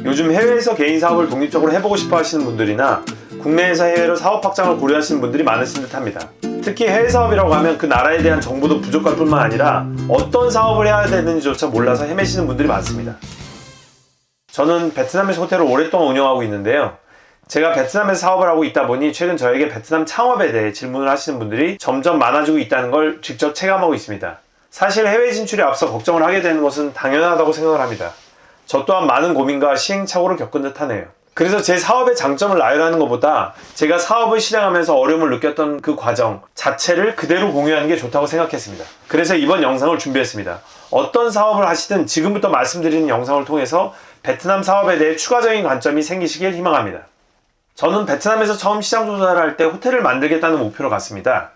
요즘 해외에서 개인 사업을 독립적으로 해보고 싶어 하시는 분들이나 국내에서 해외로 사업 확장을 고려하시는 분들이 많으신 듯 합니다. 특히 해외 사업이라고 하면 그 나라에 대한 정보도 부족할 뿐만 아니라 어떤 사업을 해야 되는지조차 몰라서 헤매시는 분들이 많습니다. 저는 베트남에서 호텔을 오랫동안 운영하고 있는데요. 제가 베트남에서 사업을 하고 있다 보니 최근 저에게 베트남 창업에 대해 질문을 하시는 분들이 점점 많아지고 있다는 걸 직접 체감하고 있습니다. 사실 해외 진출에 앞서 걱정을 하게 되는 것은 당연하다고 생각을 합니다. 저 또한 많은 고민과 시행착오를 겪은 듯 하네요. 그래서 제 사업의 장점을 나열하는 것보다 제가 사업을 실행하면서 어려움을 느꼈던 그 과정 자체를 그대로 공유하는 게 좋다고 생각했습니다. 그래서 이번 영상을 준비했습니다. 어떤 사업을 하시든 지금부터 말씀드리는 영상을 통해서 베트남 사업에 대해 추가적인 관점이 생기시길 희망합니다. 저는 베트남에서 처음 시장 조사를 할 때 호텔을 만들겠다는 목표로 갔습니다.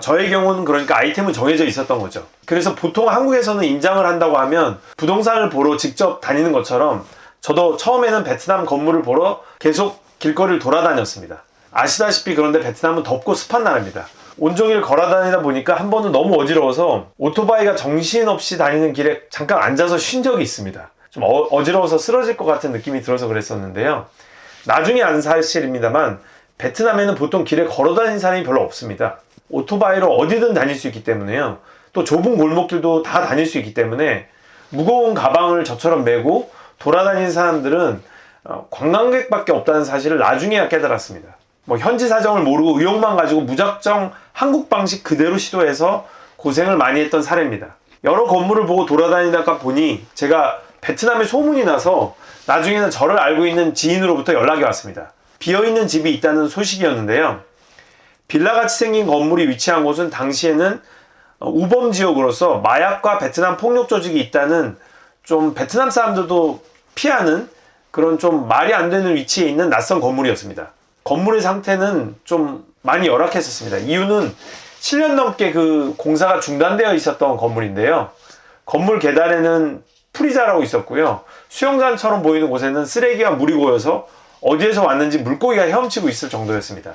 저의 경우는 그러니까 아이템은 정해져 있었던 거죠. 그래서 보통 한국에서는 임장을 한다고 하면 부동산을 보러 직접 다니는 것처럼 저도 처음에는 베트남 건물을 보러 계속 길거리를 돌아다녔습니다. 아시다시피 그런데 베트남은 덥고 습한 나라입니다. 온종일 걸어다니다 보니까 한 번은 너무 어지러워서 오토바이가 정신없이 다니는 길에 잠깐 앉아서 쉰 적이 있습니다. 좀 어지러워서 쓰러질 것 같은 느낌이 들어서 그랬었는데요. 나중에 안 사실입니다만 베트남에는 보통 길에 걸어다니는 사람이 별로 없습니다. 오토바이로 어디든 다닐 수 있기 때문에요. 또 좁은 골목들도 다 다닐 수 있기 때문에 무거운 가방을 저처럼 메고 돌아다니는 사람들은 관광객밖에 없다는 사실을 나중에야 깨달았습니다. 현지 사정을 모르고 의욕만 가지고 무작정 한국 방식 그대로 시도해서 고생을 많이 했던 사례입니다. 여러 건물을 보고 돌아다니다가 보니 제가 베트남에 소문이 나서 나중에는 저를 알고 있는 지인으로부터 연락이 왔습니다. 비어있는 집이 있다는 소식이었는데요. 빌라같이 생긴 건물이 위치한 곳은 당시에는 우범 지역으로서 마약과 베트남 폭력 조직이 있다는 좀 베트남 사람들도 피하는 그런 좀 말이 안 되는 위치에 있는 낯선 건물이었습니다. 건물의 상태는 좀 많이 열악했었습니다. 이유는 7년 넘게 그 공사가 중단되어 있었던 건물인데요. 건물 계단에는 풀이 자라고 있었고요. 수영장처럼 보이는 곳에는 쓰레기와 물이 고여서 어디에서 왔는지 물고기가 헤엄치고 있을 정도였습니다.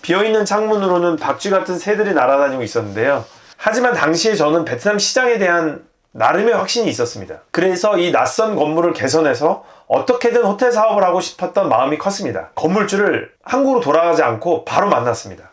비어있는 창문으로는 박쥐 같은 새들이 날아다니고 있었는데요. 하지만 당시에 저는 베트남 시장에 대한 나름의 확신이 있었습니다. 그래서 이 낯선 건물을 개선해서 어떻게든 호텔 사업을 하고 싶었던 마음이 컸습니다. 건물주를 한국으로 돌아가지 않고 바로 만났습니다.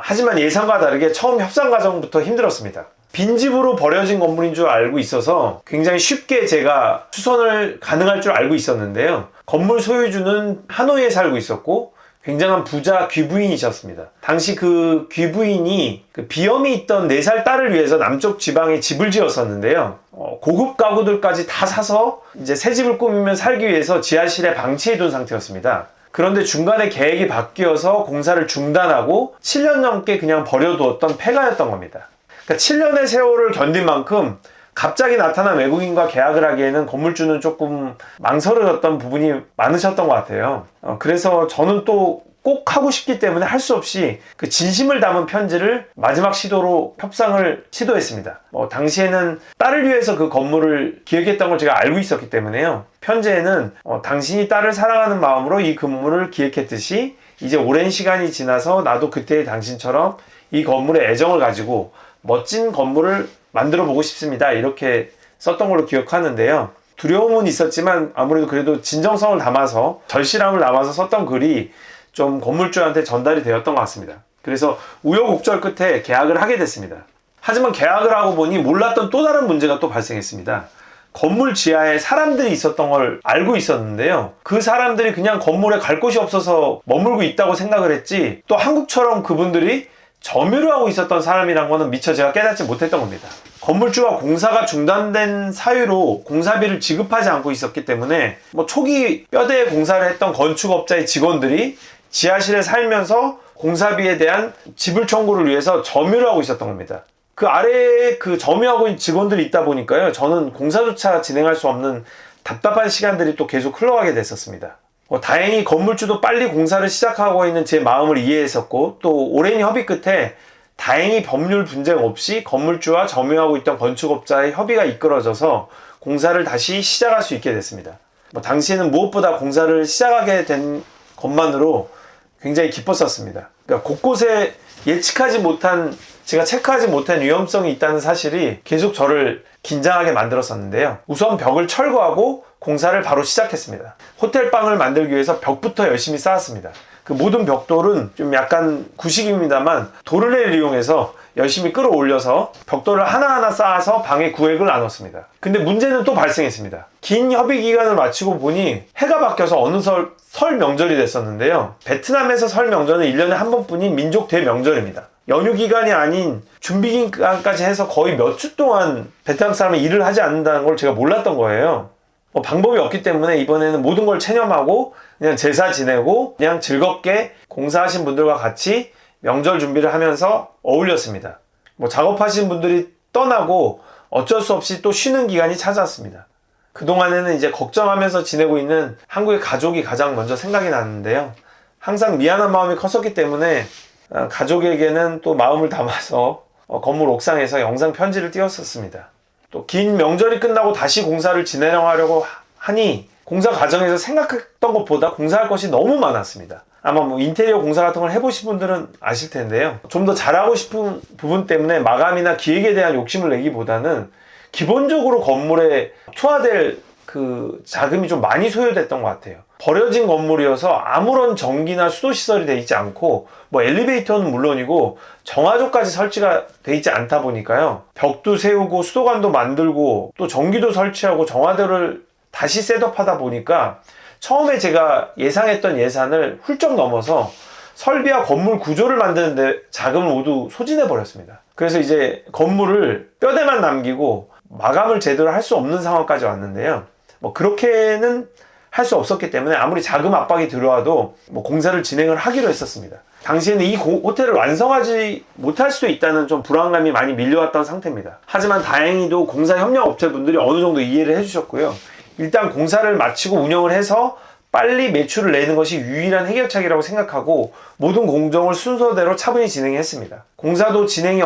하지만 예상과 다르게 처음 협상 과정부터 힘들었습니다. 빈집으로 버려진 건물인 줄 알고 있어서 굉장히 쉽게 제가 수선을 가능할 줄 알고 있었는데요. 건물 소유주는 하노이에 살고 있었고 굉장한 부자 귀부인이셨습니다. 당시 그 귀부인이 그 비염이 있던 4살 딸을 위해서 남쪽 지방에 집을 지었었는데요. 고급 가구들까지 다 사서 이제 새 집을 꾸미며 살기 위해서 지하실에 방치해둔 상태였습니다. 그런데 중간에 계획이 바뀌어서 공사를 중단하고 7년 넘게 그냥 버려두었던 폐가였던 겁니다. 그러니까 7년의 세월을 견딘 만큼 갑자기 나타난 외국인과 계약을 하기에는 건물주는 조금 망설여졌던 부분이 많으셨던 것 같아요. 그래서 저는 또 꼭 하고 싶기 때문에 할 수 없이 그 진심을 담은 편지를 마지막 시도로 협상을 시도했습니다. 당시에는 딸을 위해서 그 건물을 기획했던 걸 제가 알고 있었기 때문에요. 편지에는 당신이 딸을 사랑하는 마음으로 이 건물을 기획했듯이 이제 오랜 시간이 지나서 나도 그때의 당신처럼 이 건물에 애정을 가지고 멋진 건물을 만들어 보고 싶습니다. 이렇게 썼던 걸로 기억하는데요. 두려움은 있었지만 아무래도 그래도 진정성을 담아서 절실함을 담아서 썼던 글이 좀 건물주한테 전달이 되었던 것 같습니다. 그래서 우여곡절 끝에 계약을 하게 됐습니다. 하지만 계약을 하고 보니 몰랐던 또 다른 문제가 또 발생했습니다. 건물 지하에 사람들이 있었던 걸 알고 있었는데요. 그 사람들이 그냥 건물에 갈 곳이 없어서 머물고 있다고 생각을 했지 또 한국처럼 그분들이 점유를 하고 있었던 사람이란 거는 미처 제가 깨닫지 못했던 겁니다. 건물주가 공사가 중단된 사유로 공사비를 지급하지 않고 있었기 때문에 초기 뼈대에 공사를 했던 건축업자의 직원들이 지하실에 살면서 공사비에 대한 지불 청구를 위해서 점유를 하고 있었던 겁니다. 그 아래에 그 점유하고 있는 직원들이 있다 보니까요. 저는 공사조차 진행할 수 없는 답답한 시간들이 또 계속 흘러가게 됐었습니다. 다행히 건물주도 빨리 공사를 시작하고 있는 제 마음을 이해했었고 또 오랜 협의 끝에 다행히 법률 분쟁 없이 건물주와 점유하고 있던 건축업자의 협의가 이끌어져서 공사를 다시 시작할 수 있게 됐습니다. 당시에는 무엇보다 공사를 시작하게 된 것만으로 굉장히 기뻤었습니다. 그러니까 곳곳에 예측하지 못한 제가 체크하지 못한 위험성이 있다는 사실이 계속 저를 긴장하게 만들었었는데요. 우선 벽을 철거하고 공사를 바로 시작했습니다. 호텔방을 만들기 위해서 벽부터 열심히 쌓았습니다. 그 모든 벽돌은 좀 약간 구식입니다만 도르래를 이용해서 열심히 끌어올려서 벽돌을 하나하나 쌓아서 방의 구획을 나눴습니다. 근데 문제는 또 발생했습니다. 긴 협의 기간을 마치고 보니 해가 바뀌어서 어느 설 명절이 됐었는데요. 베트남에서 설 명절은 1년에 한 번뿐인 민족 대명절입니다. 연휴 기간이 아닌 준비 기간까지 해서 거의 몇 주 동안 베트남 사람은 일을 하지 않는다는 걸 제가 몰랐던 거예요. 방법이 없기 때문에 이번에는 모든 걸 체념하고 그냥 제사 지내고 그냥 즐겁게 공사하신 분들과 같이 명절 준비를 하면서 어울렸습니다. 작업하신 분들이 떠나고 어쩔 수 없이 또 쉬는 기간이 찾아왔습니다. 그동안에는 이제 걱정하면서 지내고 있는 한국의 가족이 가장 먼저 생각이 났는데요. 항상 미안한 마음이 컸었기 때문에 가족에게는 또 마음을 담아서 건물 옥상에서 영상 편지를 띄웠었습니다. 또 긴 명절이 끝나고 다시 공사를 진행하려고 하니 공사 과정에서 생각했던 것보다 공사할 것이 너무 많았습니다. 아마 인테리어 공사 같은 걸 해보신 분들은 아실 텐데요. 좀 더 잘하고 싶은 부분 때문에 마감이나 기획에 대한 욕심을 내기보다는 기본적으로 건물에 투하될 그 자금이 좀 많이 소요됐던 것 같아요. 버려진 건물이어서 아무런 전기나 수도시설이 되어 있지 않고 엘리베이터는 물론이고 정화조까지 설치가 되어 있지 않다 보니까요. 벽도 세우고 수도관도 만들고 또 전기도 설치하고 정화조를 다시 셋업하다 보니까 처음에 제가 예상했던 예산을 훌쩍 넘어서 설비와 건물 구조를 만드는데 자금을 모두 소진해 버렸습니다. 그래서 이제 건물을 뼈대만 남기고 마감을 제대로 할 수 없는 상황까지 왔는데요. 그렇게는 할 수 없었기 때문에 아무리 자금 압박이 들어와도 공사를 진행을 하기로 했었습니다. 당시에는 이 호텔을 완성하지 못할 수도 있다는 좀 불안감이 많이 밀려왔던 상태입니다. 하지만 다행히도 공사 협력 업체분들이 어느 정도 이해를 해주셨고요. 일단 공사를 마치고 운영을 해서 빨리 매출을 내는 것이 유일한 해결책이라고 생각하고 모든 공정을 순서대로 차분히 진행했습니다. 공사도 진행이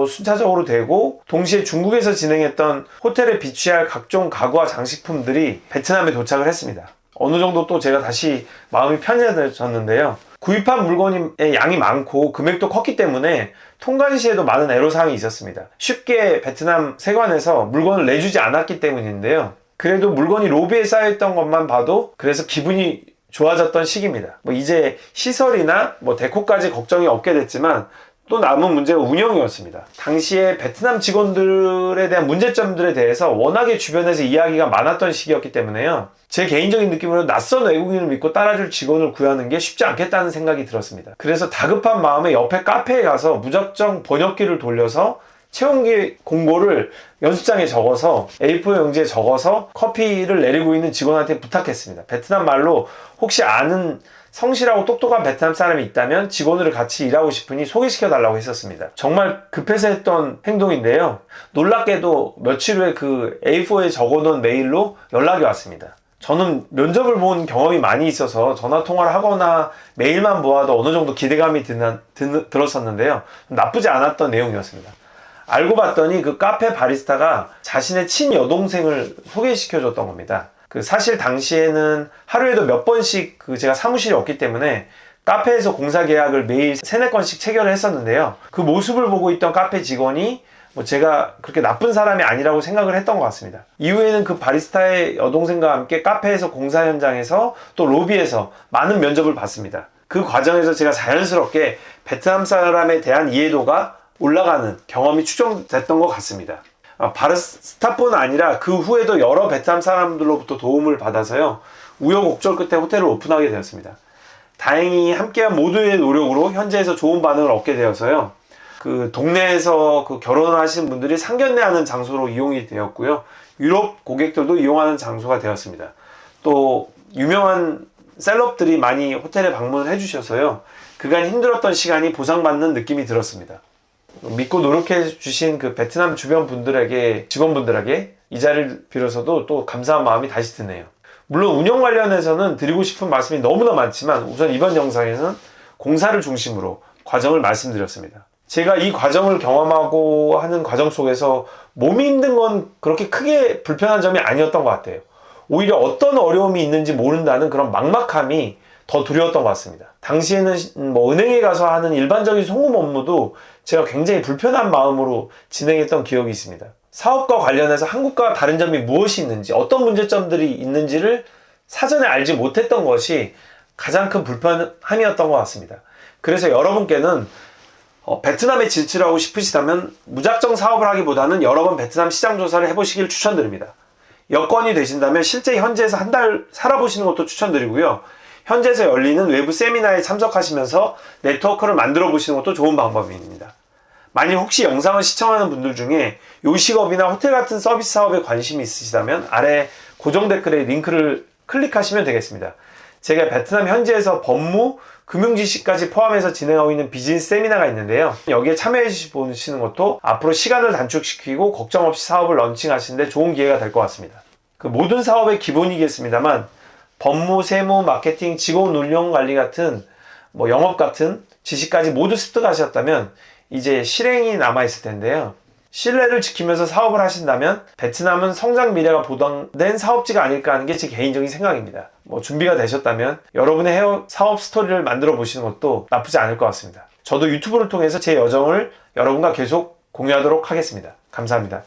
순차적으로 되고 동시에 중국에서 진행했던 호텔에 비취할 각종 가구와 장식품들이 베트남에 도착을 했습니다. 어느 정도 또 제가 다시 마음이 편해졌는데요. 구입한 물건의 양이 많고 금액도 컸기 때문에 통관 시에도 많은 애로사항이 있었습니다. 쉽게 베트남 세관에서 물건을 내주지 않았기 때문인데요. 그래도 물건이 로비에 쌓여있던 것만 봐도 그래서 기분이 좋아졌던 시기입니다. 이제 시설이나 데코까지 걱정이 없게 됐지만 또 남은 문제가 운영이었습니다. 당시에 베트남 직원들에 대한 문제점들에 대해서 워낙에 주변에서 이야기가 많았던 시기였기 때문에요. 제 개인적인 느낌으로 낯선 외국인을 믿고 따라줄 직원을 구하는 게 쉽지 않겠다는 생각이 들었습니다. 그래서 다급한 마음에 옆에 카페에 가서 무작정 번역기를 돌려서 채용기 공고를 연습장에 적어서 A4 용지에 적어서 커피를 내리고 있는 직원한테 부탁했습니다. 베트남 말로 혹시 아는 성실하고 똑똑한 베트남 사람이 있다면 직원으로 같이 일하고 싶으니 소개시켜 달라고 했었습니다. 정말 급해서 했던 행동인데요. 놀랍게도 며칠 후에 그 A4에 적어놓은 메일로 연락이 왔습니다. 저는 면접을 본 경험이 많이 있어서 전화 통화를 하거나 메일만 보아도 어느 정도 기대감이 들었었는데요. 나쁘지 않았던 내용이었습니다. 알고 봤더니 그 카페 바리스타가 자신의 친여동생을 소개시켜줬던 겁니다. 사실 당시에는 하루에도 몇 번씩 제가 사무실이 없기 때문에 카페에서 공사 계약을 매일 3-4건씩 체결을 했었는데요. 그 모습을 보고 있던 카페 직원이 제가 그렇게 나쁜 사람이 아니라고 생각을 했던 것 같습니다. 이후에는 그 바리스타의 여동생과 함께 카페에서 공사 현장에서 또 로비에서 많은 면접을 봤습니다. 그 과정에서 제가 자연스럽게 베트남 사람에 대한 이해도가 올라가는 경험이 추정됐던 것 같습니다. 바리스타뿐 아니라 그 후에도 여러 베트남 사람들로부터 도움을 받아서요. 우여곡절 끝에 호텔을 오픈하게 되었습니다. 다행히 함께한 모두의 노력으로 현지에서 좋은 반응을 얻게 되어서요. 그 동네에서 결혼을 하신 분들이 상견례하는 장소로 이용이 되었고요. 유럽 고객들도 이용하는 장소가 되었습니다. 또 유명한 셀럽들이 많이 호텔에 방문을 해주셔서요. 그간 힘들었던 시간이 보상받는 느낌이 들었습니다. 믿고 노력해 주신 그 베트남 주변 분들에게, 직원분들에게 이 자리를 빌어서도 또 감사한 마음이 다시 드네요. 물론 운영 관련해서는 드리고 싶은 말씀이 너무나 많지만 우선 이번 영상에서는 공사를 중심으로 과정을 말씀드렸습니다. 제가 이 과정을 경험하고 하는 과정 속에서 몸이 힘든 건 그렇게 크게 불편한 점이 아니었던 것 같아요. 오히려 어떤 어려움이 있는지 모른다는 그런 막막함이 더 두려웠던 것 같습니다. 당시에는 은행에 가서 하는 일반적인 송금 업무도 제가 굉장히 불편한 마음으로 진행했던 기억이 있습니다. 사업과 관련해서 한국과 다른 점이 무엇이 있는지, 어떤 문제점들이 있는지를 사전에 알지 못했던 것이 가장 큰 불편함이었던 것 같습니다. 그래서 여러분께는 베트남에 진출하고 싶으시다면 무작정 사업을 하기보다는 여러 번 베트남 시장 조사를 해보시길 추천드립니다. 여건이 되신다면 실제 현지에서 한 달 살아보시는 것도 추천드리고요. 현지에서 열리는 외부 세미나에 참석하시면서 네트워크를 만들어 보시는 것도 좋은 방법입니다. 만약 혹시 영상을 시청하는 분들 중에 요식업이나 호텔 같은 서비스 사업에 관심이 있으시다면 아래 고정 댓글에 링크를 클릭하시면 되겠습니다. 제가 베트남 현지에서 법무, 금융지식까지 포함해서 진행하고 있는 비즈니스 세미나가 있는데요. 여기에 참여해 보시는 것도 앞으로 시간을 단축시키고 걱정 없이 사업을 런칭하시는데 좋은 기회가 될 것 같습니다. 그 모든 사업의 기본이겠습니다만 법무, 세무, 마케팅, 직원 운영 관리 같은 영업 같은 지식까지 모두 습득하셨다면 이제 실행이 남아있을 텐데요. 신뢰를 지키면서 사업을 하신다면 베트남은 성장 미래가 보장된 사업지가 아닐까 하는 게 제 개인적인 생각입니다. 준비가 되셨다면 여러분의 사업 스토리를 만들어 보시는 것도 나쁘지 않을 것 같습니다. 저도 유튜브를 통해서 제 여정을 여러분과 계속 공유하도록 하겠습니다. 감사합니다.